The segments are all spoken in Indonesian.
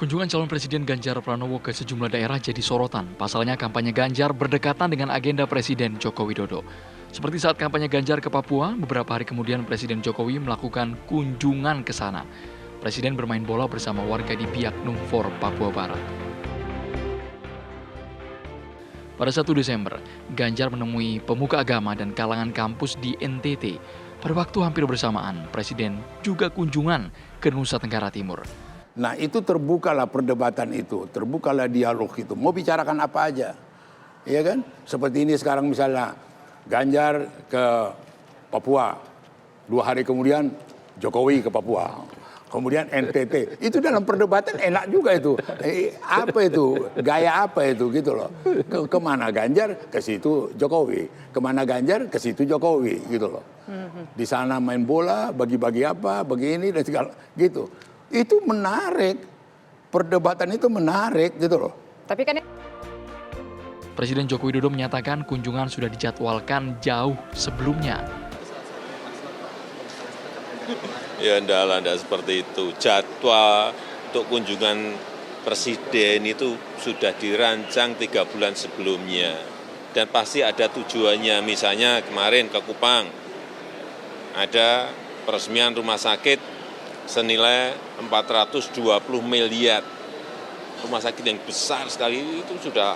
Kunjungan calon Presiden Ganjar Pranowo ke sejumlah daerah jadi sorotan. Pasalnya kampanye Ganjar berdekatan dengan agenda Presiden Joko Widodo. Seperti saat kampanye Ganjar ke Papua, beberapa hari kemudian Presiden Jokowi melakukan kunjungan ke sana. Presiden bermain bola bersama warga di Biak Numfor, Papua Barat. Pada 1 Desember, Ganjar menemui pemuka agama dan kalangan kampus di NTT. Pada waktu hampir bersamaan, Presiden juga kunjungan ke Nusa Tenggara Timur. Nah itu terbukalah perdebatan itu, terbukalah dialog itu. Mau bicarakan apa aja, ya kan? Seperti ini sekarang misalnya Ganjar ke Papua, 2 hari kemudian Jokowi ke Papua, kemudian NTT. Itu dalam perdebatan enak juga itu. Apa itu? Gaya apa itu gitu loh. Kemana Ganjar, ke situ Jokowi. Kemana Ganjar, ke situ Jokowi gitu loh. Di sana main bola, bagi-bagi apa, begini dan segala gitu. Itu menarik, perdebatan itu menarik gitu loh. Tapi kan Presiden Joko Widodo menyatakan kunjungan sudah dijadwalkan jauh sebelumnya. Ya enggak seperti itu. Jadwal untuk kunjungan Presiden itu sudah dirancang 3 bulan sebelumnya. Dan pasti ada tujuannya, misalnya kemarin ke Kupang, ada peresmian rumah sakit senilai 420 miliar. Rumah sakit yang besar sekali itu sudah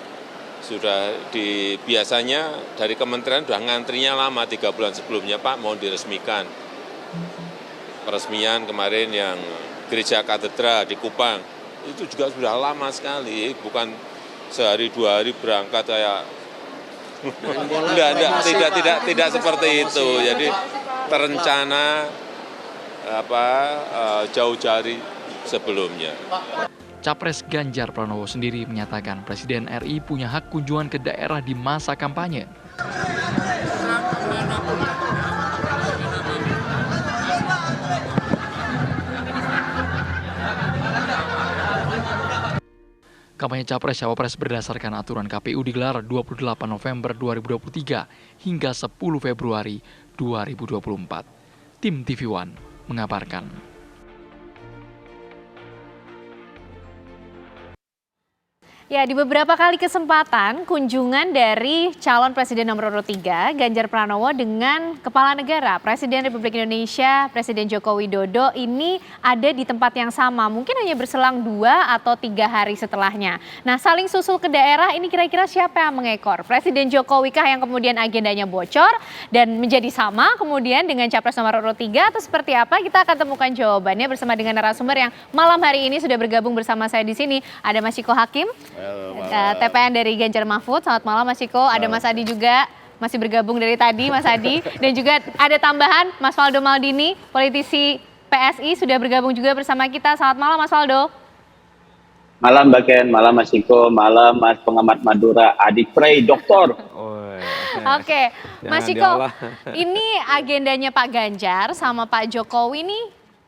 biasanya dari kementerian sudah ngantrinya lama 3 bulan sebelumnya, Pak mau diresmikan. Peresmian kemarin yang gereja katedral di Kupang itu juga sudah lama sekali, bukan sehari 2 hari berangkat kayak tidak seperti itu. Jadi terencana jauh-jauh hari sebelumnya. Capres Ganjar Pranowo sendiri menyatakan Presiden RI punya hak kunjungan ke daerah di masa kampanye. Kampanye Capres-Cawapres berdasarkan aturan KPU digelar 28 November 2023 hingga 10 Februari 2024. Tim TV One mengabarkan. ya, di beberapa kali kesempatan kunjungan dari calon Presiden nomor urut 3, Ganjar Pranowo dengan Kepala Negara, Presiden Republik Indonesia, Presiden Joko Widodo ini ada di tempat yang sama. Mungkin hanya berselang 2 atau 3 hari setelahnya. Nah, saling susul ke daerah ini kira-kira siapa yang mengekor? Presiden Jokowi kah yang kemudian agendanya bocor dan menjadi sama kemudian dengan Capres nomor urut 3 atau seperti apa? Kita akan temukan jawabannya bersama dengan narasumber yang malam hari ini sudah bergabung bersama saya di sini. Ada Mas Ciko Hakim, TPN dari Ganjar Mahfud. Selamat malam Mas Ciko. Ada Mas Adi juga, masih bergabung dari tadi Mas Adi. Dan juga ada tambahan Mas Waldo Maldini, politisi PSI sudah bergabung juga bersama kita. Selamat malam Mas Waldo. Malam Mbak Ken, malam Mas Ciko, malam Mas pengamat Madura, adik Prey, doktor. Oke, Mas Ciko, ini agendanya Pak Ganjar sama Pak Jokowi nih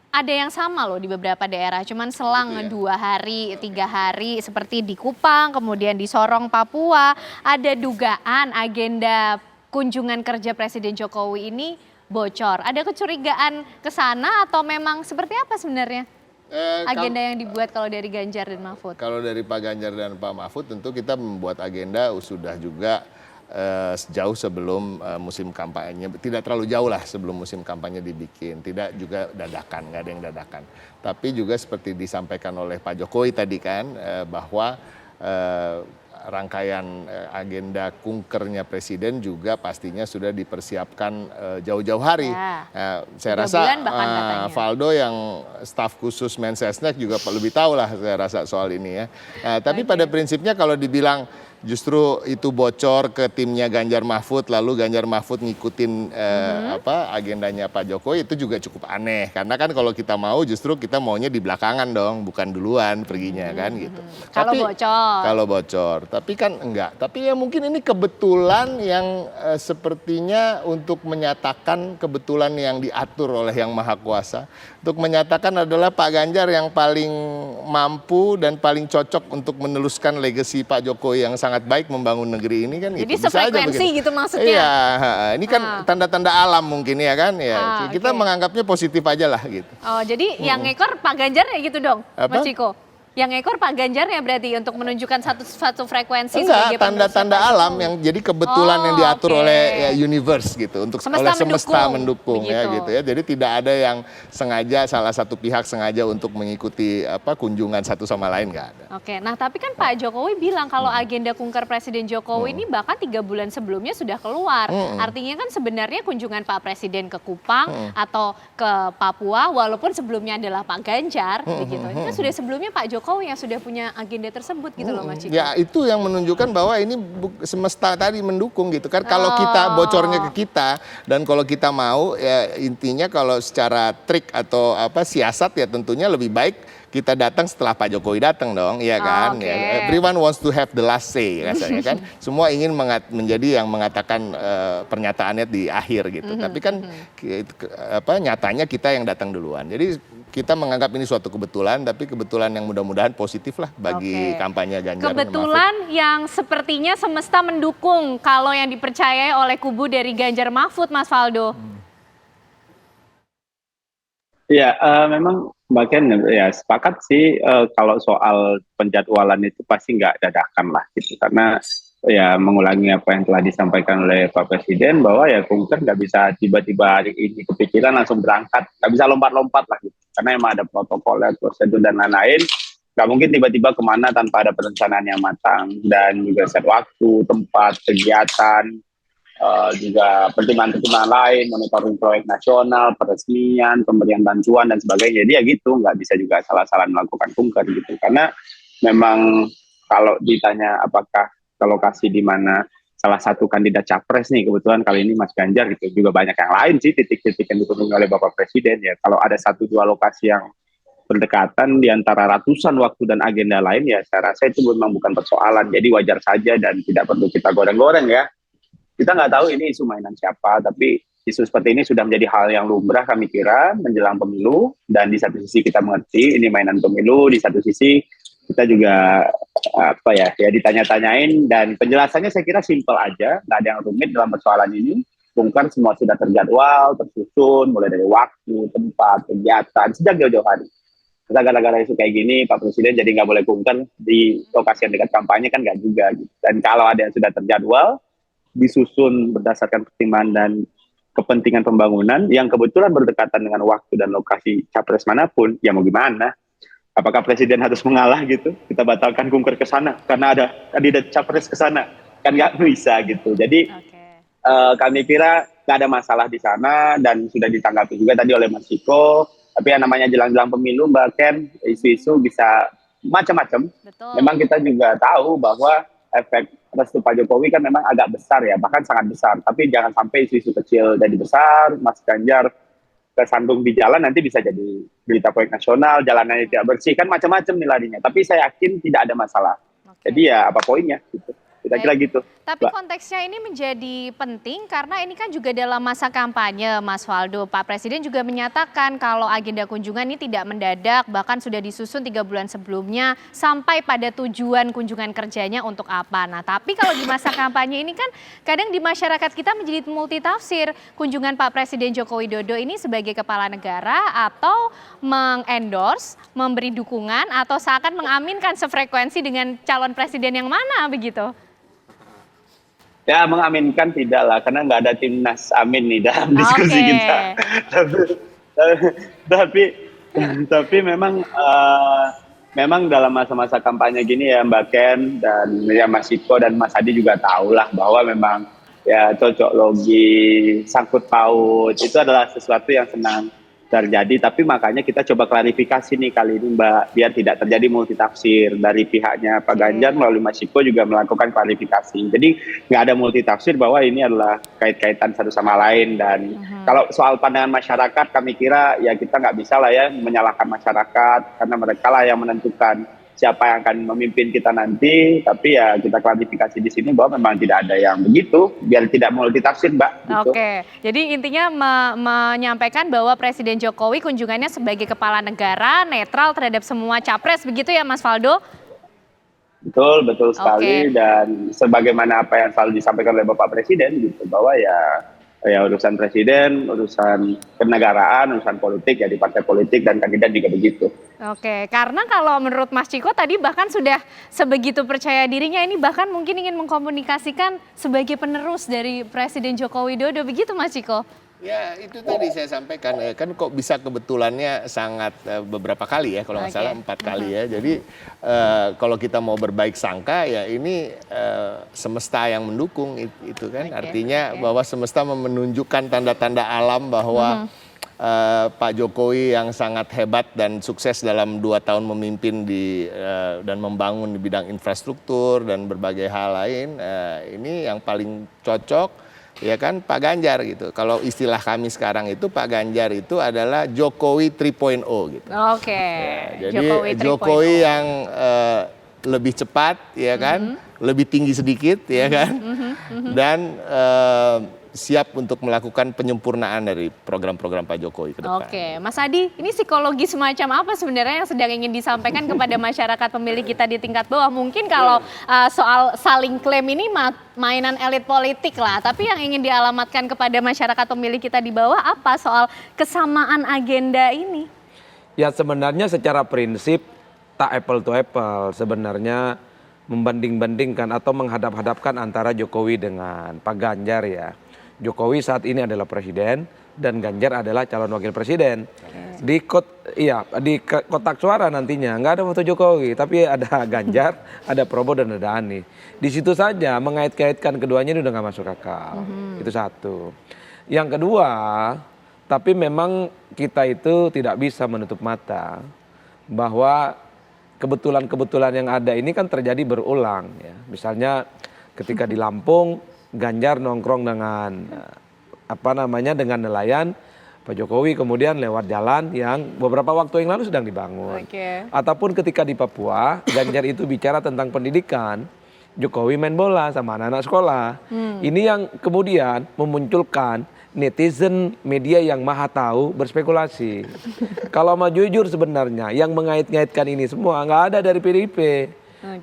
ada yang sama loh di beberapa daerah, cuman selang 2 hari, 3 hari seperti di Kupang, kemudian di Sorong, Papua. Ada dugaan agenda kunjungan kerja Presiden Jokowi ini bocor. Ada kecurigaan ke sana atau memang seperti apa sebenarnya agenda yang dibuat kalau dari Ganjar dan Mahfud? Kalau dari Pak Ganjar dan Pak Mahfud tentu kita membuat agenda sudah juga jauh sebelum musim kampanye, tidak terlalu jauh lah sebelum musim kampanye dibikin, tidak juga dadakan, nggak ada yang dadakan. Tapi juga seperti disampaikan oleh Pak Jokowi tadi kan, bahwa rangkaian agenda kunkernya Presiden juga pastinya sudah dipersiapkan jauh-jauh hari. Saya rasa Valdo yang staf khusus Mensesnek juga lebih tahu lah saya rasa soal ini ya. Tapi pada prinsipnya kalau dibilang justru itu bocor ke timnya Ganjar Mahfud, lalu Ganjar Mahfud ngikutin agendanya Pak Jokowi, itu juga cukup aneh. Karena kan kalau kita mau justru kita maunya di belakangan dong, bukan duluan perginya kan gitu. Kalau bocor. Tapi kan enggak. Tapi ya mungkin ini kebetulan yang sepertinya untuk menyatakan kebetulan yang diatur oleh Yang Maha Kuasa. Untuk menyatakan adalah Pak Ganjar yang paling mampu dan paling cocok untuk meneruskan legasi Pak Jokowi yang sangat baik membangun negeri ini kan. Jadi sefrekuensi gitu maksudnya? Iya, ini kan tanda-tanda alam mungkin ya kan. Ya, kita menganggapnya positif aja lah gitu. Oh, jadi yang ngekor Pak Ganjar ya gitu dong, Mas Ciko? Yang ekor Pak Ganjarnya berarti untuk menunjukkan satu frekuensi. Enggak, tanda-tanda alam yang jadi kebetulan yang diatur oleh universe gitu, untuk oleh semesta mendukung ya gitu ya. Jadi tidak ada yang sengaja, salah satu pihak sengaja untuk mengikuti kunjungan satu sama lain, nggak ada. Oke, nah tapi kan Pak Jokowi bilang kalau agenda kunker Presiden Jokowi ini bahkan 3 bulan sebelumnya sudah keluar. Artinya kan sebenarnya kunjungan Pak Presiden ke Kupang atau ke Papua, walaupun sebelumnya adalah Pak Ganjar, begitu. Ini kan sudah sebelumnya Pak Jokowi yang sudah punya agenda tersebut gitu loh Mas Ciko. Ya itu yang menunjukkan bahwa ini semesta tadi mendukung gitu kan. Kalau kita bocornya ke kita dan kalau kita mau ya intinya kalau secara trik atau siasat ya tentunya lebih baik kita datang setelah Pak Jokowi datang dong, ya kan? Ya, everyone wants to have the last say rasanya kan. Semua ingin menjadi yang mengatakan pernyataannya di akhir gitu. Tapi kan nyatanya kita yang datang duluan. Jadi kita menganggap ini suatu kebetulan, tapi kebetulan yang mudah-mudahan positif lah bagi kampanye Ganjar. Kebetulan yang sepertinya semesta mendukung kalau yang dipercayai oleh kubu dari Ganjar Mahfud, Mas Faldo. Ya, memang bagian ya sepakat sih kalau soal penjadwalan itu pasti nggak dadakan lah gitu, karena ya mengulangi apa yang telah disampaikan oleh Pak Presiden bahwa ya kunker nggak bisa tiba-tiba hari ini kepikiran langsung berangkat, nggak bisa lompat-lompat lah gitu, karena emang ada protokolnya, prosedur dan lain-lain. Nggak mungkin tiba-tiba kemana tanpa ada perencanaan yang matang dan juga set waktu, tempat, kegiatan, juga pertimbangan-pertimbangan lain, monitoring proyek nasional, peresmian, pemberian bantuan dan sebagainya. Jadi ya gitu, nggak bisa juga salah-salah melakukan kunker gitu, karena memang kalau ditanya apakah ke lokasi di mana salah satu kandidat capres nih, kebetulan kali ini Mas Ganjar gitu, juga banyak yang lain sih titik-titik yang dikunjungi oleh Bapak Presiden ya. Kalau ada 1-2 lokasi yang berdekatan di antara ratusan waktu dan agenda lain ya saya rasa itu memang bukan persoalan, jadi wajar saja dan tidak perlu kita goreng-goreng ya. Kita nggak tahu ini isu mainan siapa, tapi isu seperti ini sudah menjadi hal yang lumrah kami kira menjelang pemilu, dan di satu sisi kita mengerti ini mainan pemilu, di satu sisi kita juga ditanya-tanyain, dan penjelasannya saya kira simpel aja, nggak ada yang rumit dalam persoalan ini. Kunker semua sudah terjadwal, tersusun, mulai dari waktu, tempat, kegiatan, sejak jauh-jauh hari. Gara-gara isu kayak gini, Pak Presiden jadi nggak boleh kunker di lokasi yang dekat kampanye kan nggak juga. Gitu. Dan kalau ada yang sudah terjadwal, disusun berdasarkan pertimbangan dan kepentingan pembangunan yang kebetulan berdekatan dengan waktu dan lokasi capres manapun, ya mau gimana? Apakah Presiden harus mengalah gitu? Kita batalkan kunker ke sana karena ada kandidat capres ke sana, kan nggak bisa gitu. Jadi kami kira nggak ada masalah di sana dan sudah ditanggapi juga tadi oleh Mas Ciko. Tapi yang namanya jelang-jelang pemilu, Mbak Ken, isu-isu bisa macam-macam. Memang kita juga tahu bahwa efek restu Pak Jokowi kan memang agak besar ya, bahkan sangat besar. Tapi jangan sampai isu-isu kecil jadi besar, Mas Ganjar kesandung di jalan nanti bisa jadi berita proyek nasional, jalanannya tidak bersih, kan macam-macam nih larinya. Tapi saya yakin tidak ada masalah. Jadi ya apa poinnya gitu. Kira-kira gitu. Tapi konteksnya ini menjadi penting karena ini kan juga dalam masa kampanye, Mas Faldo. Pak Presiden juga menyatakan kalau agenda kunjungan ini tidak mendadak, bahkan sudah disusun 3 bulan sebelumnya sampai pada tujuan kunjungan kerjanya untuk apa. Nah, tapi kalau di masa kampanye ini kan kadang di masyarakat kita menjadi multitafsir. Kunjungan Pak Presiden Joko Widodo ini sebagai kepala negara atau mengendorse, memberi dukungan atau seakan mengaminkan sefrekuensi dengan calon presiden yang mana begitu? Ya mengaminkan tidak lah, karena nggak ada timnas amin nih dalam diskusi kita. Tapi memang dalam masa-masa kampanye gini ya Mbak Ken dan ya Mas Ciko dan Mas Hadi juga tahu lah bahwa memang ya cocok logi, sangkut paut itu adalah sesuatu yang senang terjadi. Tapi makanya kita coba klarifikasi nih kali ini Mbak, biar tidak terjadi multitafsir. Dari pihaknya Pak Ganjar melalui Mas Ciko juga melakukan klarifikasi. Jadi nggak ada multitafsir bahwa ini adalah kait-kaitan satu sama lain. Dan kalau soal pandangan masyarakat, kami kira ya kita nggak bisa lah ya menyalahkan masyarakat, karena mereka lah yang menentukan siapa yang akan memimpin kita nanti. Tapi ya kita klarifikasi di sini bahwa memang tidak ada yang begitu, biar tidak multitafsir Mbak. Gitu. Oke, jadi intinya menyampaikan bahwa Presiden Jokowi kunjungannya sebagai kepala negara netral terhadap semua capres, begitu ya Mas Faldo? Betul sekali. Dan sebagaimana apa yang selalu disampaikan oleh Bapak Presiden gitu, bahwa ya ya urusan presiden, urusan kenegaraan, urusan politik ya di partai politik dan kandidat juga begitu. Oke, karena kalau menurut Mas Ciko tadi bahkan sudah sebegitu percaya dirinya ini bahkan mungkin ingin mengkomunikasikan sebagai penerus dari Presiden Joko Widodo, begitu Mas Ciko? Ya itu tadi saya sampaikan, kan kok bisa kebetulannya sangat beberapa kali ya, kalau nggak salah 4 kali ya. Jadi kalau kita mau berbaik sangka ya ini semesta yang mendukung itu kan. Artinya bahwa semesta menunjukkan tanda-tanda alam bahwa Pak Jokowi yang sangat hebat dan sukses dalam 2 tahun memimpin dan membangun di bidang infrastruktur dan berbagai hal lain, ini yang paling cocok ya kan Pak Ganjar gitu. Kalau istilah kami sekarang itu Pak Ganjar itu adalah Jokowi 3.0 gitu. Oke. Ya, jadi Jokowi yang lebih cepat ya kan, lebih tinggi sedikit ya kan, dan siap untuk melakukan penyempurnaan dari program-program Pak Jokowi ke depan. Oke, Mas Adi, ini psikologi semacam apa sebenarnya yang sedang ingin disampaikan kepada masyarakat pemilih kita di tingkat bawah? Mungkin kalau soal saling klaim ini mainan elit politik lah, tapi yang ingin dialamatkan kepada masyarakat pemilih kita di bawah apa soal kesamaan agenda ini? Ya sebenarnya secara prinsip tak apple to apple, sebenarnya membanding-bandingkan atau menghadap-hadapkan antara Jokowi dengan Pak Ganjar ya. Jokowi saat ini adalah presiden dan Ganjar adalah calon wakil presiden. Di kotak suara nantinya nggak ada foto Jokowi, tapi ada Ganjar, ada Prabowo dan ada Anies. Di situ saja mengait-kaitkan keduanya ini udah nggak masuk akal. Itu satu. Yang kedua, tapi memang kita itu tidak bisa menutup mata bahwa kebetulan-kebetulan yang ada ini kan terjadi berulang ya. Misalnya ketika di Lampung Ganjar nongkrong dengan dengan nelayan, Pak Jokowi kemudian lewat jalan yang beberapa waktu yang lalu sedang dibangun. Ataupun ketika di Papua, Ganjar itu bicara tentang pendidikan, Jokowi main bola sama anak-anak sekolah. Ini yang kemudian memunculkan netizen media yang maha tahu berspekulasi. Kalau mau jujur sebenarnya yang mengait-ngaitkan ini semua nggak ada dari PDIP.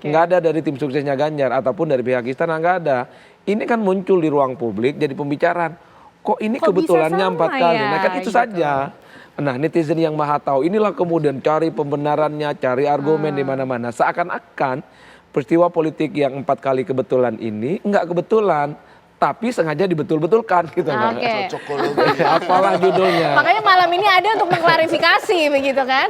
Nggak ada dari tim suksesnya Ganjar ataupun dari pihak istana, nggak ada. Ini kan muncul di ruang publik jadi pembicaraan. Kok ini kebetulannya 4 kali? Nah kan itu saja. Nah netizen yang maha tahu inilah kemudian cari pembenarannya, cari argumen di mana-mana. Seakan-akan peristiwa politik yang 4 kali kebetulan ini nggak kebetulan, tapi sengaja dibetul-betulkan gitu. Apalah judulnya. Makanya malam ini ada untuk mengklarifikasi begitu kan?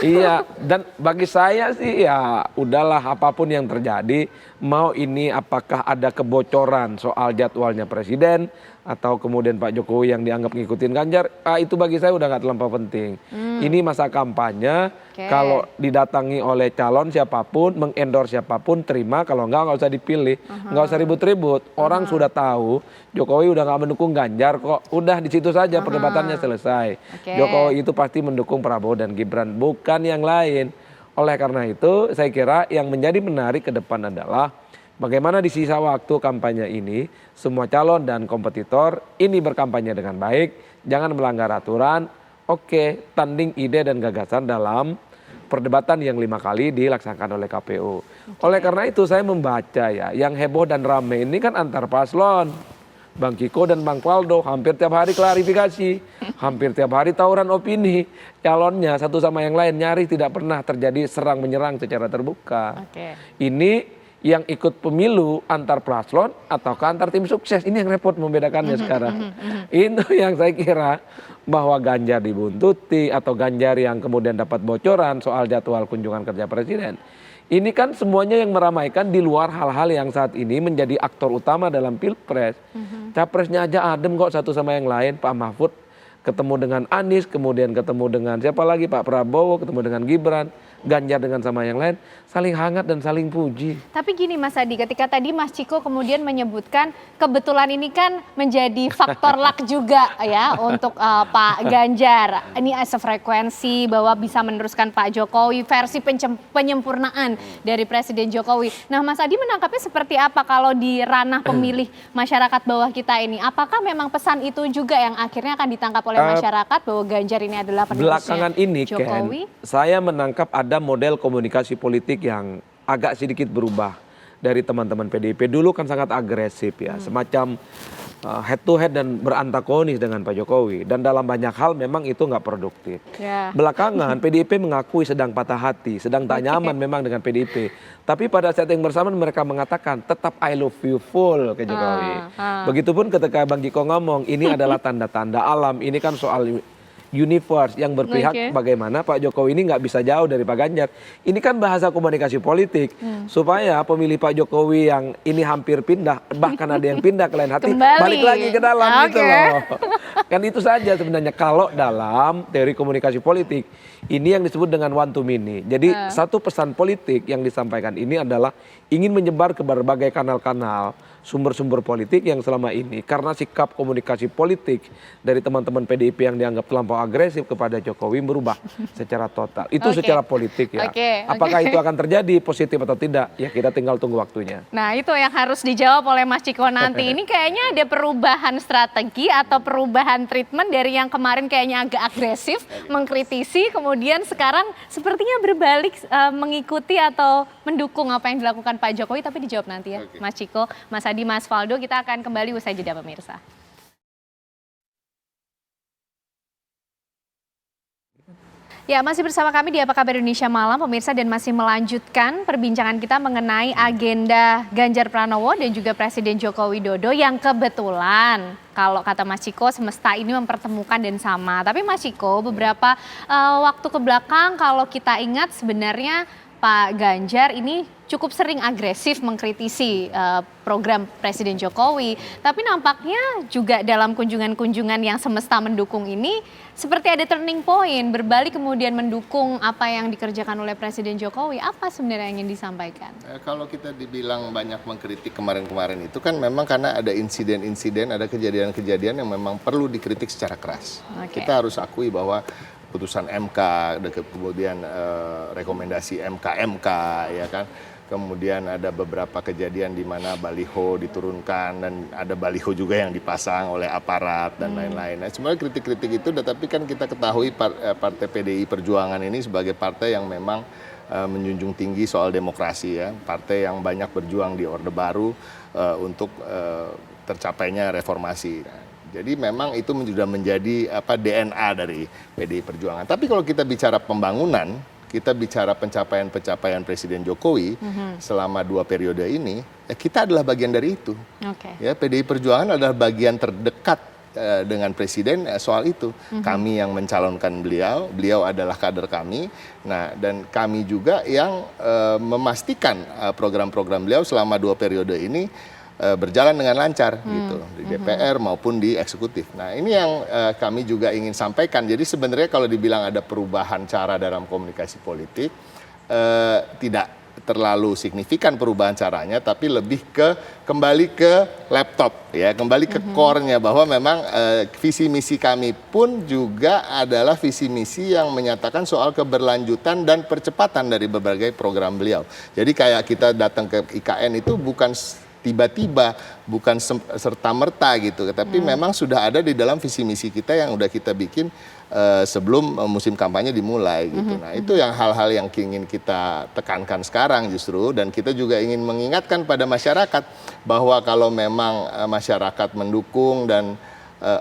Iya, dan bagi saya sih ya udahlah apapun yang terjadi, mau ini apakah ada kebocoran soal jadwalnya presiden atau kemudian Pak Jokowi yang dianggap ngikutin Ganjar, itu bagi saya udah nggak terlampau penting. Ini masa kampanye, kalau didatangi oleh calon siapapun, mengendorse siapapun, terima, kalau nggak usah dipilih, nggak usah ribut-ribut. Orang sudah tahu Jokowi udah nggak mendukung Ganjar kok, udah di situ saja perdebatannya selesai. Jokowi itu pasti mendukung Prabowo dan Gibran, bukan yang lain. Oleh karena itu saya kira yang menjadi menarik ke depan adalah bagaimana di sisa waktu kampanye ini semua calon dan kompetitor ini berkampanye dengan baik, jangan melanggar aturan, tanding ide dan gagasan dalam perdebatan yang 5 kali dilaksanakan oleh KPU. Oleh karena itu saya membaca ya, yang heboh dan rame ini kan antar paslon. Bang Kiko dan Bang Faldo hampir tiap hari klarifikasi, hampir tiap hari tawuran opini. Calonnya satu sama yang lain nyaris tidak pernah terjadi serang menyerang secara terbuka. Ini yang ikut pemilu antar paslon ataukah antar tim sukses, ini yang repot membedakannya sekarang. Itu yang saya kira bahwa Ganjar dibuntuti atau Ganjar yang kemudian dapat bocoran soal jadwal kunjungan kerja presiden. Ini kan semuanya yang meramaikan di luar hal-hal yang saat ini menjadi aktor utama dalam pilpres. Capresnya aja adem kok satu sama yang lain. Pak Mahfud ketemu dengan Anies, kemudian ketemu dengan siapa lagi, Pak Prabowo, ketemu dengan Gibran, Ganjar dengan sama yang lain, saling hangat dan saling puji. Tapi gini Mas Adi, ketika tadi Mas Ciko kemudian menyebutkan kebetulan ini kan menjadi faktor luck juga ya untuk Pak Ganjar. Ini sefrekuensi bahwa bisa meneruskan Pak Jokowi versi penyempurnaan dari Presiden Jokowi. Nah Mas Adi menangkapnya seperti apa kalau di ranah pemilih masyarakat bawah kita ini? Apakah memang pesan itu juga yang akhirnya akan ditangkap oleh masyarakat bahwa Ganjar ini adalah penerusnya belakangan ini, Jokowi? Ken, saya menangkap ada model komunikasi politik yang agak sedikit berubah dari teman-teman PDIP. Dulu kan sangat agresif ya, semacam head to head dan berantagonis dengan Pak Jokowi. Dan dalam banyak hal memang itu nggak produktif. Belakangan PDIP mengakui sedang patah hati, sedang tak nyaman memang dengan PDIP. Tapi pada saat yang bersamaan mereka mengatakan tetap I love you full ke Jokowi. Begitupun ketika Bang Giko ngomong ini adalah tanda-tanda alam, ini kan soal universe yang berpihak bagaimana Pak Jokowi ini nggak bisa jauh dari Pak Ganjar. Ini kan bahasa komunikasi politik supaya pemilih Pak Jokowi yang ini hampir pindah, bahkan ada yang pindah ke lain hati, balik lagi ke dalam gitu loh. Kan itu saja sebenarnya kalau dalam teori komunikasi politik ini yang disebut dengan one to many. Jadi satu pesan politik yang disampaikan ini adalah ingin menyebar ke berbagai kanal-kanal sumber-sumber politik yang selama ini karena sikap komunikasi politik dari teman-teman PDIP yang dianggap terlampau agresif kepada Jokowi berubah secara total. Itu secara politik ya. Apakah itu akan terjadi positif atau tidak? Ya kita tinggal tunggu waktunya. Nah itu yang harus dijawab oleh Mas Ciko nanti. Ini kayaknya ada perubahan strategi atau perubahan treatment dari yang kemarin kayaknya agak agresif, mengkritisi, kemudian sekarang sepertinya berbalik mengikuti atau mendukung apa yang dilakukan Pak Jokowi, tapi dijawab nanti ya Mas Ciko, Mas Adi, Mas Faldo. Kita akan kembali usai jeda pemirsa. Ya, masih bersama kami di Apa Kabar Indonesia Malam, pemirsa, dan masih melanjutkan perbincangan kita mengenai agenda Ganjar Pranowo dan juga Presiden Joko Widodo yang kebetulan, kalau kata Mas Ciko, semesta ini mempertemukan dan sama. Tapi Mas Ciko, beberapa waktu kebelakang kalau kita ingat sebenarnya Pak Ganjar ini cukup sering agresif mengkritisi program Presiden Jokowi. Tapi nampaknya juga dalam kunjungan-kunjungan yang semesta mendukung ini seperti ada turning point, berbalik kemudian mendukung apa yang dikerjakan oleh Presiden Jokowi. Apa sebenarnya yang ingin disampaikan? Kalau kita dibilang banyak mengkritik kemarin-kemarin itu kan memang karena ada insiden-insiden, ada kejadian-kejadian yang memang perlu dikritik secara keras. Kita harus akui bahwa putusan MK, kemudian rekomendasi MK, ya kan. Kemudian ada beberapa kejadian di mana baliho diturunkan dan ada baliho juga yang dipasang oleh aparat dan lain-lain. Nah, sebenarnya kritik-kritik itu, tapi kan kita ketahui Partai PDI Perjuangan ini sebagai partai yang memang menjunjung tinggi soal demokrasi ya, partai yang banyak berjuang di Orde Baru untuk tercapainya reformasi. Jadi memang itu sudah menjadi DNA dari PDI Perjuangan. Tapi kalau kita bicara pembangunan, kita bicara pencapaian-pencapaian Presiden Jokowi selama 2 periode ini, kita adalah bagian dari itu. Ya, PDI Perjuangan adalah bagian terdekat dengan Presiden soal itu. Kami yang mencalonkan beliau, beliau adalah kader kami. Nah, dan kami juga yang memastikan program-program beliau selama 2 periode ini berjalan dengan lancar gitu di DPR maupun di eksekutif. Nah ini yang kami juga ingin sampaikan. Jadi sebenarnya kalau dibilang ada perubahan cara dalam komunikasi politik, tidak terlalu signifikan perubahan caranya, tapi lebih kembali ke laptop ya, kembali ke core-nya bahwa memang visi misi kami pun juga adalah visi misi yang menyatakan soal keberlanjutan dan percepatan dari berbagai program beliau. Jadi kayak kita datang ke IKN itu bukan tiba-tiba, bukan serta-merta gitu, tapi memang sudah ada di dalam visi misi kita yang udah kita bikin sebelum musim kampanye dimulai gitu. Nah itu yang hal-hal yang ingin kita tekankan sekarang justru, dan kita juga ingin mengingatkan pada masyarakat bahwa kalau memang masyarakat mendukung dan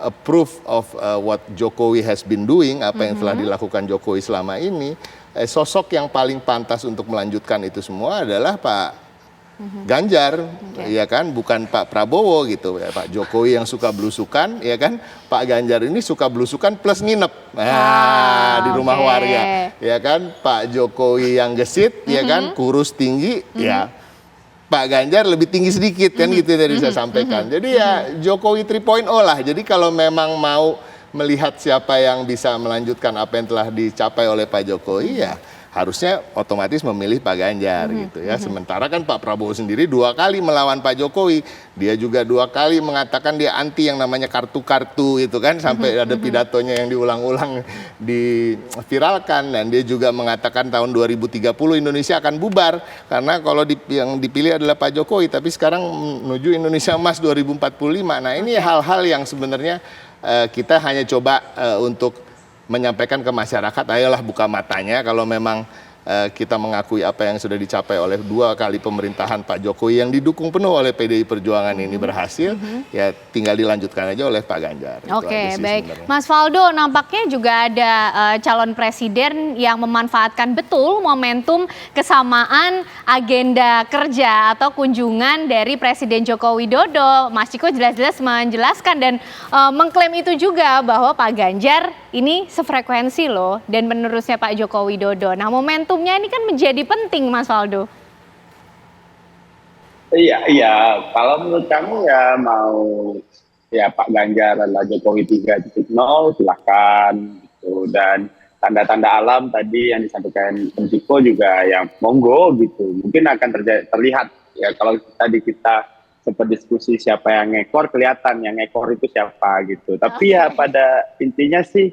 approve of what Jokowi has been doing, apa yang telah dilakukan Jokowi selama ini, sosok yang paling pantas untuk melanjutkan itu semua adalah Pak Ganjar, ya kan, bukan Pak Prabowo gitu. Ya, Pak Jokowi yang suka belusukan, ya kan, Pak Ganjar ini suka belusukan plus nginep di rumah warga, ya kan. Pak Jokowi yang gesit, ya kan, kurus tinggi, ya. Pak Ganjar lebih tinggi sedikit kan gitu tadi saya sampaikan. Jadi ya Jokowi 3.0 lah. Jadi kalau memang mau melihat siapa yang bisa melanjutkan apa yang telah dicapai oleh Pak Jokowi, ya harusnya otomatis memilih Pak Ganjar gitu ya. Sementara kan Pak Prabowo sendiri 2 kali melawan Pak Jokowi. Dia juga 2 kali mengatakan dia anti yang namanya kartu-kartu itu kan, sampai ada pidatonya yang diulang-ulang diviralkan. Dan dia juga mengatakan tahun 2030 Indonesia akan bubar karena kalau yang dipilih adalah Pak Jokowi, tapi sekarang menuju Indonesia Emas 2045. Nah ini hal-hal yang sebenarnya kita hanya coba untuk menyampaikan ke masyarakat, ayolah buka matanya kalau memang kita mengakui apa yang sudah dicapai oleh 2 kali pemerintahan Pak Jokowi yang didukung penuh oleh PDI Perjuangan ini berhasil, ya tinggal dilanjutkan aja oleh Pak Ganjar. Oke, baik. Sebenarnya. Mas Faldo, nampaknya juga ada calon presiden yang memanfaatkan betul momentum kesamaan agenda kerja atau kunjungan dari Presiden Joko Widodo. Mas Ciko jelas-jelas menjelaskan dan mengklaim itu juga bahwa Pak Ganjar ini sefrekuensi loh dan penerusnya Pak Joko Widodo. Nah, momentumnya ini kan menjadi penting, Mas Faldo. Iya. Kalau menurut kamu ya mau ya Pak Ganjar adalah Jokowi 3.0 silakan gitu. Dan tanda-tanda alam tadi yang disampaikan Ciko juga yang monggo gitu. Mungkin akan terlihat ya kalau tadi kita sempat diskusi siapa yang ngekor, kelihatan yang ngekor itu siapa gitu. Tapi ya pada intinya sih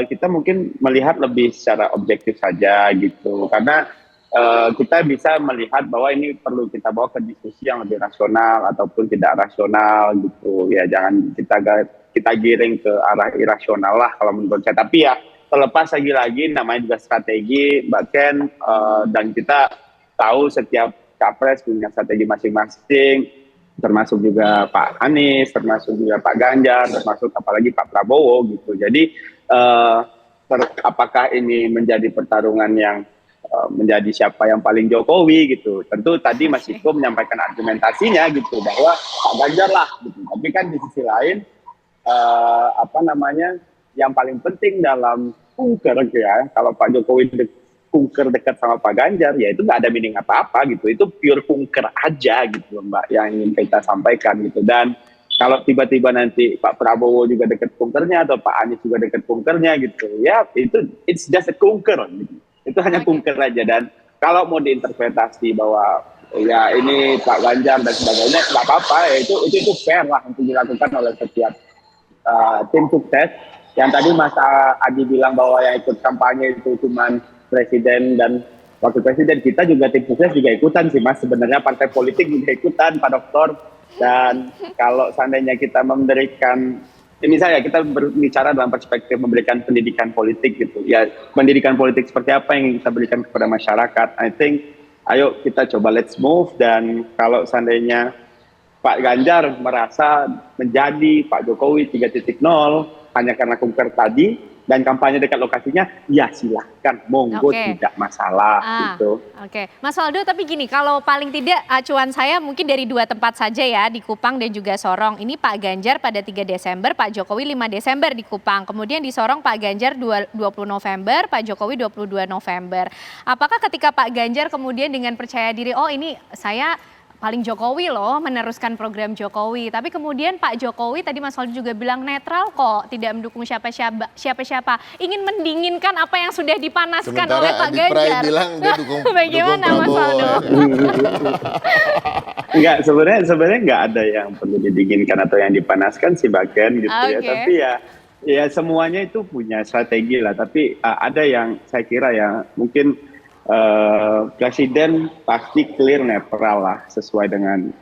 kita mungkin melihat lebih secara objektif saja gitu. Karena kita bisa melihat bahwa ini perlu kita bawa ke diskusi yang lebih rasional ataupun tidak rasional gitu. Ya jangan kita giring ke arah irasional lah kalau menurut saya. Tapi ya terlepas lagi-lagi namanya juga strategi, bahkan dan kita tahu setiap capres punya strategi masing-masing, termasuk juga Pak Anies, termasuk juga Pak Ganjar, termasuk apalagi Pak Prabowo gitu. Jadi apakah ini menjadi pertarungan yang menjadi siapa yang paling Jokowi gitu? Tentu tadi Mas Iko menyampaikan argumentasinya gitu bahwa Pak Ganjar lah gitu. Tapi kan di sisi lain yang paling penting dalam kunker ya, kalau Pak Jokowi kunker dekat sama Pak Ganjar, ya itu nggak ada meaning apa-apa gitu. Itu pure kunker aja gitu Mbak, yang ingin kita sampaikan gitu. Dan kalau tiba-tiba nanti Pak Prabowo juga dekat kunkernya atau Pak Anies juga dekat kunkernya gitu, ya itu it's just a kunker gitu. Itu hanya kunker aja. Dan kalau mau diinterpretasi bahwa ya ini Pak Ganjar dan sebagainya, nggak apa-apa, ya itu fair lah untuk dilakukan oleh setiap tim sukses. Yang tadi Mas Adi bilang bahwa yang ikut kampanye itu cuma presiden dan wakil presiden, kita juga tim sukses juga ikutan sih Mas, sebenarnya partai politik juga ikutan Pak Dokter. Dan kalau seandainya kita memberikan, misalnya kita berbicara dalam perspektif memberikan pendidikan politik gitu ya, pendidikan politik seperti apa yang kita berikan kepada masyarakat, I think ayo kita coba let's move. Dan kalau seandainya Pak Ganjar merasa menjadi Pak Jokowi 3.0 hanya karena kunker tadi dan kampanye dekat lokasinya, ya silahkan, monggo, tidak masalah gitu. Oke, Mas Faldo, tapi gini, kalau paling tidak acuan saya mungkin dari 2 tempat saja ya, di Kupang dan juga Sorong. Ini Pak Ganjar pada 3 Desember, Pak Jokowi 5 Desember di Kupang. Kemudian di Sorong Pak Ganjar 20 November, Pak Jokowi 22 November. Apakah ketika Pak Ganjar kemudian dengan percaya diri, oh ini saya paling Jokowi loh, meneruskan program Jokowi. Tapi kemudian Pak Jokowi tadi Mas Faldo juga bilang netral kok, tidak mendukung siapa-siapa. Ingin mendinginkan apa yang sudah dipanaskan oleh Pak Ganjar. Sementara Adi bilang dia dukung bagaimana Mas Faldo? Enggak, sebenarnya nggak ada yang perlu didinginkan atau yang dipanaskan sih bahkan gitu ya. Tapi ya semuanya itu punya strategi lah. Tapi ada yang saya kira ya mungkin presiden pasti clear netral lah sesuai dengan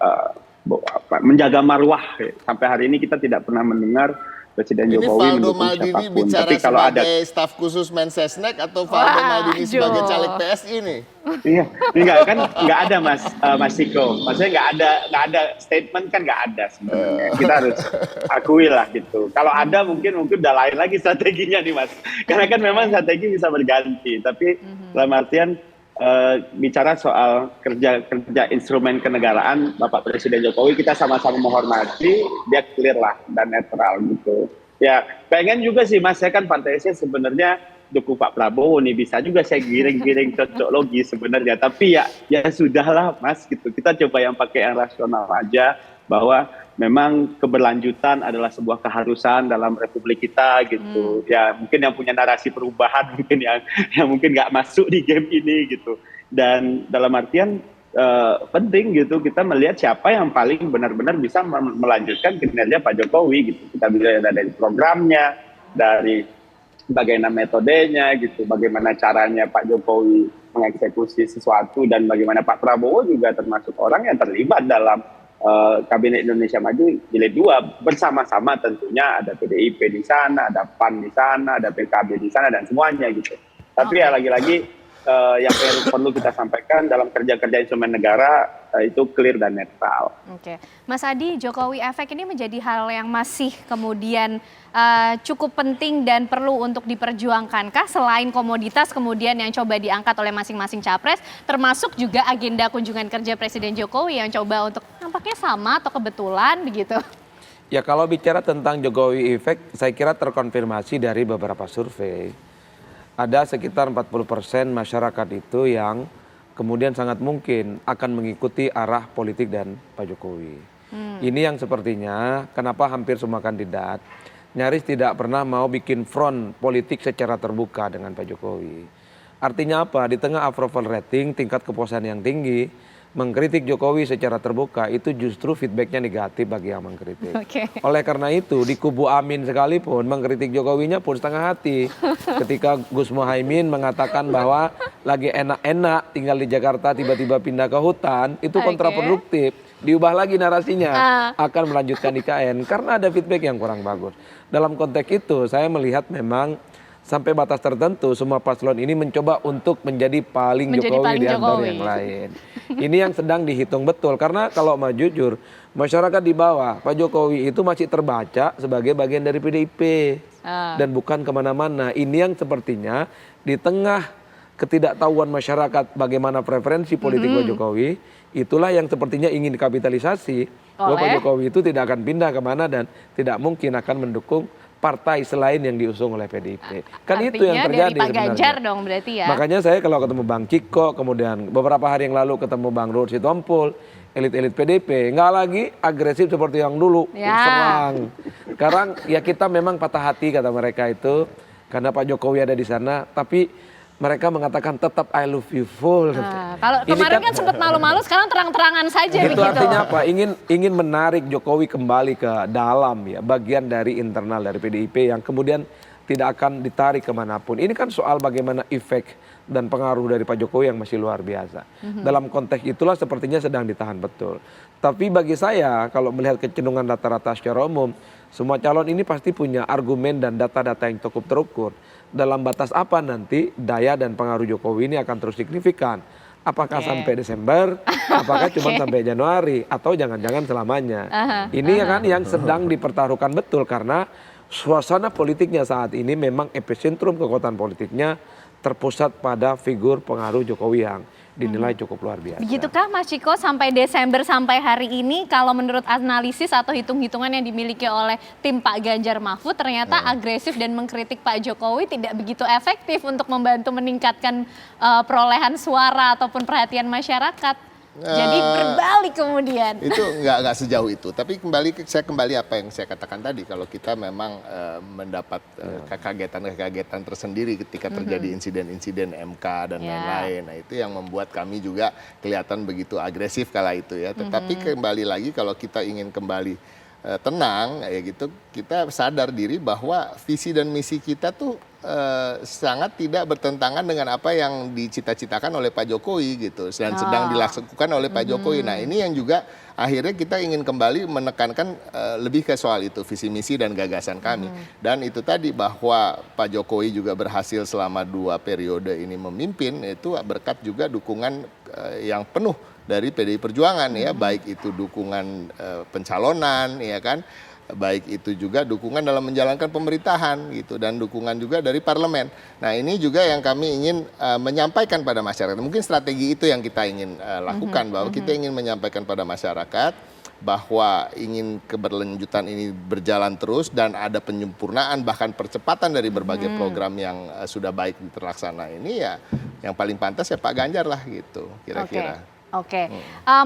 menjaga marwah. Sampai hari ini kita tidak pernah mendengar Presiden Jokowi mendukung siapapun. Tapi kalau ada staf khusus Mensesnek atau Valdo Maldini sebagai caleg PSI nih. Iya, nggak ada Mas Ciko. Maksudnya nggak ada statement kan nggak ada sebenarnya. Kita harus akui lah gitu. Kalau ada mungkin udah lain lagi strateginya nih Mas. Karena kan memang strategi bisa berganti. Tapi dalam artian bicara soal kerja instrumen kenegaraan Bapak Presiden Jokowi, kita sama-sama menghormati, dia clear lah dan netral gitu. Ya pengen juga sih Mas, saya kan partai saya sebenarnya dukung Pak Prabowo nih, bisa juga saya giring-giring cocok logis sebenarnya. Tapi ya sudahlah Mas gitu, kita coba yang pakai yang rasional aja, bahwa memang keberlanjutan adalah sebuah keharusan dalam republik kita gitu. Ya mungkin yang punya narasi perubahan mungkin yang mungkin nggak masuk di game ini gitu. Dan dalam artian penting gitu kita melihat siapa yang paling benar-benar bisa melanjutkan kinerja Pak Jokowi gitu. Kita bisa dari programnya, dari bagaimana metodenya gitu, bagaimana caranya Pak Jokowi mengeksekusi sesuatu, dan bagaimana Pak Prabowo juga termasuk orang yang terlibat dalam Kabinet Indonesia Maju Jilid 2 bersama-sama. Tentunya ada PDIP di sana, ada PAN di sana, ada PKB di sana dan semuanya gitu. Tapi ya lagi-lagi yang perlu kita sampaikan dalam kerja-kerja instrumen negara itu clear dan netral. Oke, Mas Adi, Jokowi efek ini menjadi hal yang masih kemudian cukup penting dan perlu untuk diperjuangkankah selain komoditas kemudian yang coba diangkat oleh masing-masing capres, termasuk juga agenda kunjungan kerja Presiden Jokowi yang coba untuk nampaknya sama atau kebetulan begitu? Ya kalau bicara tentang Jokowi efek, saya kira terkonfirmasi dari beberapa survei. Ada sekitar 40% masyarakat itu yang kemudian sangat mungkin akan mengikuti arah politik dan Pak Jokowi. Ini yang sepertinya kenapa hampir semua kandidat nyaris tidak pernah mau bikin front politik secara terbuka dengan Pak Jokowi. Artinya apa? Di tengah approval rating, tingkat kepuasan yang tinggi, mengkritik Jokowi secara terbuka itu justru feedbacknya negatif bagi yang mengkritik. Oleh karena itu di kubu Amin sekalipun mengkritik Jokowinya pun setengah hati. Ketika Gus Muhaimin mengatakan bahwa lagi enak-enak tinggal di Jakarta tiba-tiba pindah ke hutan, itu kontraproduktif. Diubah lagi narasinya, akan melanjutkan IKN karena ada feedback yang kurang bagus. Dalam konteks itu saya melihat memang sampai batas tertentu semua paslon ini mencoba untuk menjadi paling Jokowi di antara yang lain. Ini yang sedang dihitung betul karena kalau mau jujur masyarakat di bawah Pak Jokowi itu masih terbaca sebagai bagian dari PDIP dan bukan kemana-mana. Ini yang sepertinya di tengah ketidaktahuan masyarakat bagaimana preferensi politik Pak Jokowi, itulah yang sepertinya ingin dikapitalisasi bahwa Pak Jokowi itu tidak akan pindah kemana dan tidak mungkin akan mendukung partai selain yang diusung oleh PDIP. Kan itu yang terjadi dari Pak Ganjar sebenarnya. dong berarti ya. Makanya saya kalau ketemu Bang Ciko, kemudian beberapa hari yang lalu ketemu Bang Ruhut Sitompul, elit-elit PDIP, nggak lagi agresif seperti yang dulu, serang. Sekarang ya kita memang patah hati kata mereka itu, karena Pak Jokowi ada di sana, tapi mereka mengatakan tetap I love you full. Kalau kemarin kan sempat malu-malu, sekarang terang-terangan saja itu begitu. Artinya apa? Ingin menarik Jokowi kembali ke dalam ya, bagian dari internal dari PDIP yang kemudian tidak akan ditarik kemanapun. Ini kan soal bagaimana efek dan pengaruh dari Pak Jokowi yang masih luar biasa. Dalam konteks itulah sepertinya sedang ditahan betul. Tapi bagi saya kalau melihat kecenderungan rata-rata secara umum, semua calon ini pasti punya argumen dan data-data yang cukup terukur. Dalam batas apa nanti daya dan pengaruh Jokowi ini akan terus signifikan. Apakah sampai Desember, apakah cuma sampai Januari, atau jangan-jangan selamanya. Ini kan yang sedang dipertaruhkan betul karena suasana politiknya saat ini memang epicentrum kekuatan politiknya terpusat pada figur pengaruh Jokowi yang dinilai cukup luar biasa. Begitukah Mas Ciko sampai Desember sampai hari ini kalau menurut analisis atau hitung-hitungan yang dimiliki oleh tim Pak Ganjar Mahfud ternyata agresif dan mengkritik Pak Jokowi tidak begitu efektif untuk membantu meningkatkan perolehan suara ataupun perhatian masyarakat. Jadi berbalik kemudian. Itu nggak sejauh itu. Tapi saya kembali apa yang saya katakan tadi. Kalau kita memang mendapat kekagetan tersendiri ketika terjadi insiden-insiden MK dan lain-lain. Nah itu yang membuat kami juga kelihatan begitu agresif kala itu ya. Tetapi kembali lagi kalau kita ingin kembali tenang ya gitu, kita sadar diri bahwa visi dan misi kita tuh sangat tidak bertentangan dengan apa yang dicita-citakan oleh Pak Jokowi gitu dan sedang dilakukan oleh Pak Jokowi. Nah ini yang juga akhirnya kita ingin kembali menekankan lebih ke soal itu visi misi dan gagasan kami. Dan itu tadi bahwa Pak Jokowi juga berhasil selama 2 periode ini memimpin itu berkat juga dukungan yang penuh dari PDI Perjuangan ya, baik itu dukungan pencalonan ya kan, baik itu juga dukungan dalam menjalankan pemerintahan gitu dan dukungan juga dari parlemen. Nah ini juga yang kami ingin menyampaikan pada masyarakat. Mungkin strategi itu yang kita ingin lakukan bahwa kita ingin menyampaikan pada masyarakat bahwa ingin keberlanjutan ini berjalan terus dan ada penyempurnaan bahkan percepatan dari berbagai program yang sudah baik terlaksana ini ya yang paling pantas ya Pak Ganjar lah gitu kira-kira. Oke.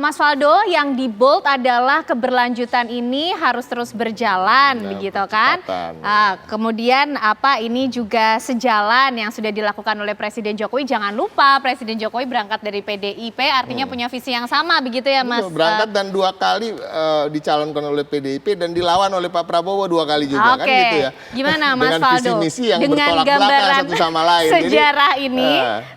Mas Faldo, yang di bold adalah keberlanjutan ini harus terus berjalan, begitu kan? Kemudian ini juga sejalan yang sudah dilakukan oleh Presiden Jokowi. Jangan lupa Presiden Jokowi berangkat dari PDIP, artinya punya visi yang sama, begitu ya Mas? Berangkat dan 2 kali dicalonkan oleh PDIP dan dilawan oleh Pak Prabowo 2 kali juga kan gitu ya. Gimana Mas Faldo? Dengan visi-misi yang dengan bertolak belakang satu sama lain. Sejarah ini,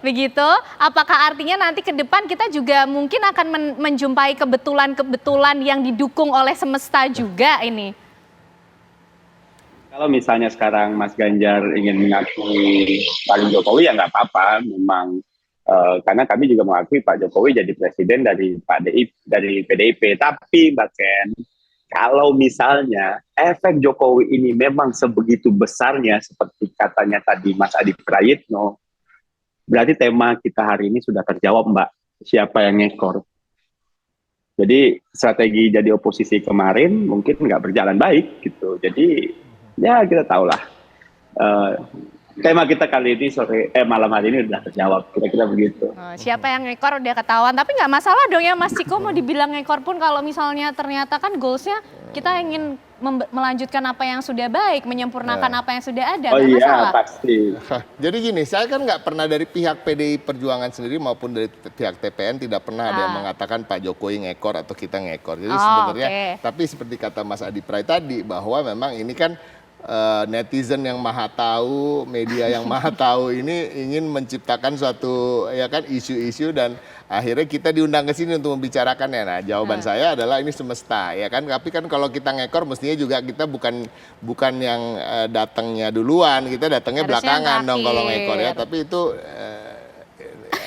begitu. Apakah artinya nanti ke depan kita juga mungkin akan menjumpai kebetulan-kebetulan yang didukung oleh semesta juga ini? Kalau misalnya sekarang Mas Ganjar ingin mengakui paling Jokowi ya nggak apa-apa. Memang Karena kami juga mengakui Pak Jokowi jadi presiden dari PDIP. Tapi Mbak Ken, kalau misalnya efek Jokowi ini memang sebegitu besarnya seperti katanya tadi Mas Adi Prayitno, berarti tema kita hari ini sudah terjawab, Mbak. Siapa yang ngekor? Jadi strategi jadi oposisi kemarin mungkin nggak berjalan baik gitu. Jadi ya kita tahulah. Tema kita kali ini malam hari ini udah terjawab, kira-kira begitu. Siapa yang ngekor udah ketahuan, tapi nggak masalah dong ya Mas Ciko mau dibilang ngekor pun kalau misalnya ternyata kan goalsnya kita ingin melanjutkan apa yang sudah baik, menyempurnakan apa yang sudah ada, nggak masalah. Pasti. Jadi gini, saya kan nggak pernah dari pihak PDI Perjuangan sendiri maupun dari pihak TPN tidak pernah ada yang mengatakan Pak Jokowi ngekor atau kita ngekor. Jadi sebenarnya, tapi seperti kata Mas Adi Pray tadi bahwa memang ini kan netizen yang maha tahu, media yang maha tahu ini ingin menciptakan suatu ya kan isu-isu dan akhirnya kita diundang ke sini untuk membicarakannya. Nah, jawaban saya adalah ini semesta ya kan. Tapi kan kalau kita ngekor mestinya juga kita bukan yang datangnya duluan, kita datangnya belakangan dong kalau ngekor ya. Tapi itu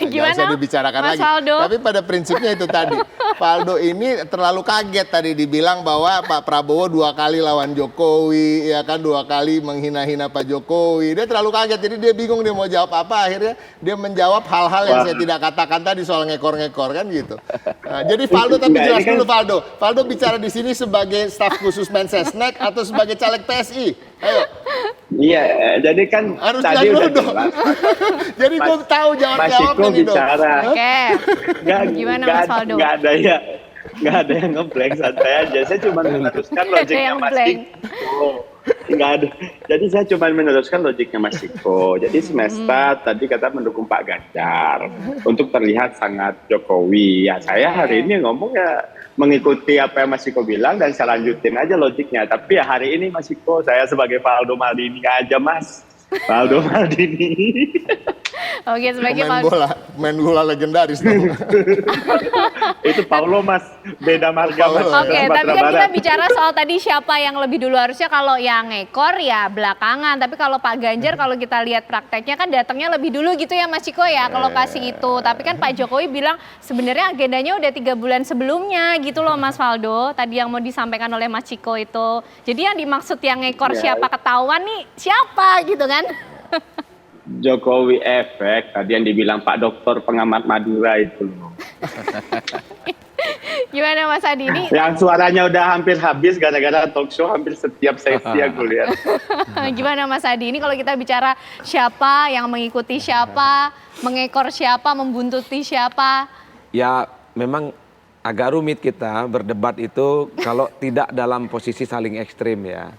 nggak usah dibicarakan Mas lagi. Faldo? Tapi pada prinsipnya itu tadi, Faldo ini terlalu kaget tadi dibilang bahwa Pak Prabowo 2 kali lawan Jokowi, ya kan 2 kali menghina-hina Pak Jokowi. Dia terlalu kaget, jadi dia bingung dia mau jawab apa. Akhirnya dia menjawab hal-hal yang saya tidak katakan tadi soal ngekor-ngekor kan gitu. Nah, jadi Faldo tapi jelas dulu Faldo. Faldo bicara di sini sebagai staf khusus Mensesnek atau sebagai caleg PSI? Ayo. Iya, jadi kan harus tadi udah jelas. Jadi gue tahu jawab-jawabnya nih dong. Oke. Gimana Mas Faldo? Nggak ada yang ngeblank, santai aja. Saya cuma meneruskan logiknya Mas Ciko. Nggak ada. Jadi saya cuma meneruskan logiknya Mas Ciko. Jadi semesta tadi kata mendukung Pak Ganjar untuk terlihat sangat Jokowi. Ya saya hari ini ngomong ya mengikuti apa yang Mas Ciko bilang dan saya lanjutin aja logiknya. Tapi ya hari ini Mas Ciko, saya sebagai Faldo Maldini aja Mas. Faldo Maldini. Oke, sebagai main bola legendaris dong. Itu Paulo Mas, beda marga Mas. Oke, tapi kan kita bicara soal tadi siapa yang lebih dulu, harusnya kalau yang ngekor ya belakangan. Tapi kalau Pak Ganjar kalau kita lihat prakteknya kan datangnya lebih dulu gitu ya Mas Ciko ya ke lokasi itu. Tapi kan Pak Jokowi bilang sebenarnya agendanya udah 3 bulan sebelumnya gitu loh Mas Faldo. Tadi yang mau disampaikan oleh Mas Ciko itu. Jadi yang dimaksud yang ngekor siapa ketahuan nih siapa gitu kan? Jokowi efek, tadi yang dibilang Pak Dokter pengamat Madura itu. Gimana Mas Adi ini? Yang suaranya udah hampir habis gara-gara talk show hampir setiap sesi aku lihat. Gimana Mas Adi ini kalau kita bicara siapa yang mengikuti siapa, mengekor siapa, membuntuti siapa? Ya memang agak rumit kita berdebat itu kalau tidak dalam posisi saling ekstrim ya.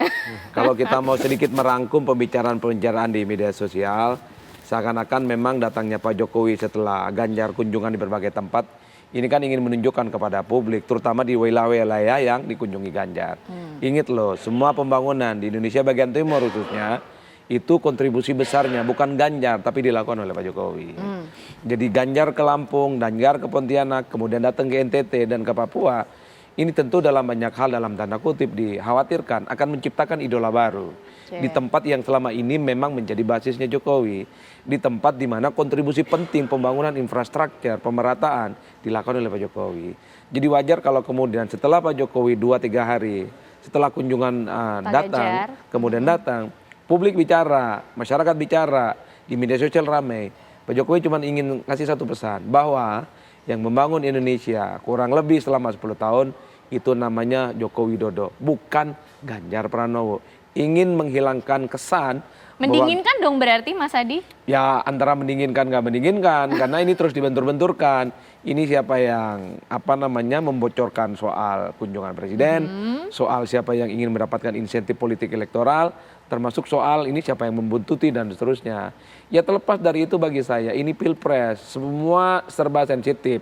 Kalau kita mau sedikit merangkum pembicaraan-pembicaraan di media sosial, seakan-akan memang datangnya Pak Jokowi setelah Ganjar kunjungan di berbagai tempat, ini kan ingin menunjukkan kepada publik, terutama di wilayah-wilayah yang dikunjungi Ganjar. Ingat loh, semua pembangunan di Indonesia bagian timur khususnya, itu kontribusi besarnya bukan Ganjar tapi dilakukan oleh Pak Jokowi. Jadi Ganjar ke Lampung, Ganjar ke Pontianak, kemudian datang ke NTT dan ke Papua. Ini tentu dalam banyak hal dalam tanda kutip dikhawatirkan akan menciptakan idola baru. Di tempat yang selama ini memang menjadi basisnya Jokowi. Di tempat di mana kontribusi penting pembangunan infrastruktur, pemerataan dilakukan oleh Pak Jokowi. Jadi wajar kalau kemudian setelah Pak Jokowi 2-3 hari, setelah kunjungan datang, kemudian datang, publik bicara, masyarakat bicara, di media sosial ramai. Pak Jokowi cuma ingin ngasih satu pesan, bahwa yang membangun Indonesia kurang lebih selama 10 tahun itu namanya Joko Widodo, bukan Ganjar Pranowo. Ingin menghilangkan kesan. Mendinginkan dong berarti Mas Adi? Ya antara mendinginkan nggak mendinginkan, karena ini terus dibentur-benturkan. Ini siapa yang membocorkan soal kunjungan presiden, soal siapa yang ingin mendapatkan insentif politik elektoral, termasuk soal ini siapa yang membuntuti dan seterusnya. Ya terlepas dari itu bagi saya ini pilpres, semua serba sensitif.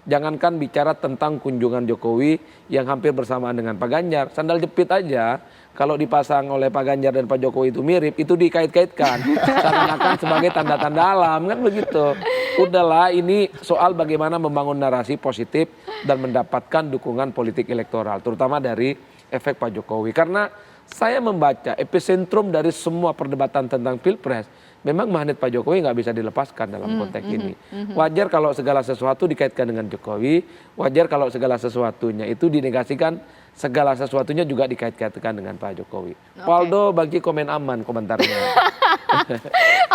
Jangankan bicara tentang kunjungan Jokowi yang hampir bersamaan dengan Pak Ganjar, sandal jepit aja kalau dipasang oleh Pak Ganjar dan Pak Jokowi itu mirip, itu dikait-kaitkan seakan-akan sebagai tanda-tanda alam kan begitu. Udahlah, ini soal bagaimana membangun narasi positif dan mendapatkan dukungan politik elektoral, terutama dari efek Pak Jokowi. Karena saya membaca epicentrum dari semua perdebatan tentang Pilpres, memang magnet Pak Jokowi nggak bisa dilepaskan dalam konteks ini. Wajar kalau segala sesuatu dikaitkan dengan Jokowi, wajar kalau segala sesuatunya itu dinegasikan, segala sesuatunya juga dikait-kaitkan dengan Pak Jokowi. Waldo bagi komen aman komentarnya.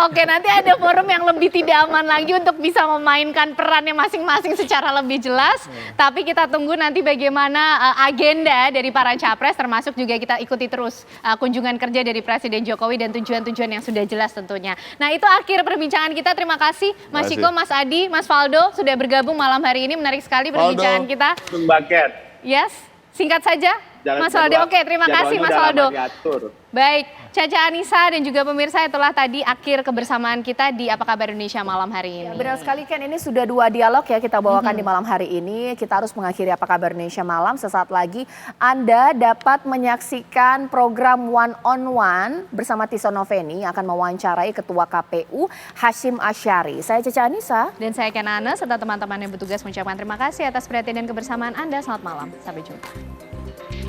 Oke, nanti ada forum yang lebih tidak aman lagi untuk bisa memainkan perannya masing-masing secara lebih jelas. Tapi kita tunggu nanti bagaimana agenda dari para capres, termasuk juga kita ikuti terus kunjungan kerja dari Presiden Jokowi dan tujuan-tujuan yang sudah jelas tentunya. Nah, itu akhir perbincangan kita. Terima kasih Mas Ciko, Mas Adi, Mas Faldo sudah bergabung malam hari ini. Menarik sekali perbincangan kita. Yes, singkat saja. Mas Faldo, oke, terima kasih Mas Faldo. Baik, Caca Anissa dan juga pemirsa, itulah tadi akhir kebersamaan kita di Apa Kabar Indonesia malam hari ini. Ya, benar sekali Ken, ini sudah 2 dialog ya kita bawakan di malam hari ini. Kita harus mengakhiri Apa Kabar Indonesia malam. Sesaat lagi Anda dapat menyaksikan program One on One bersama Tison Noveni yang akan mewawancarai Ketua KPU Hashim Asyari. Saya Caca Anissa. Dan saya Ken Ana serta teman-teman yang bertugas mengucapkan terima kasih atas perhatian dan kebersamaan Anda. Selamat malam, sampai jumpa.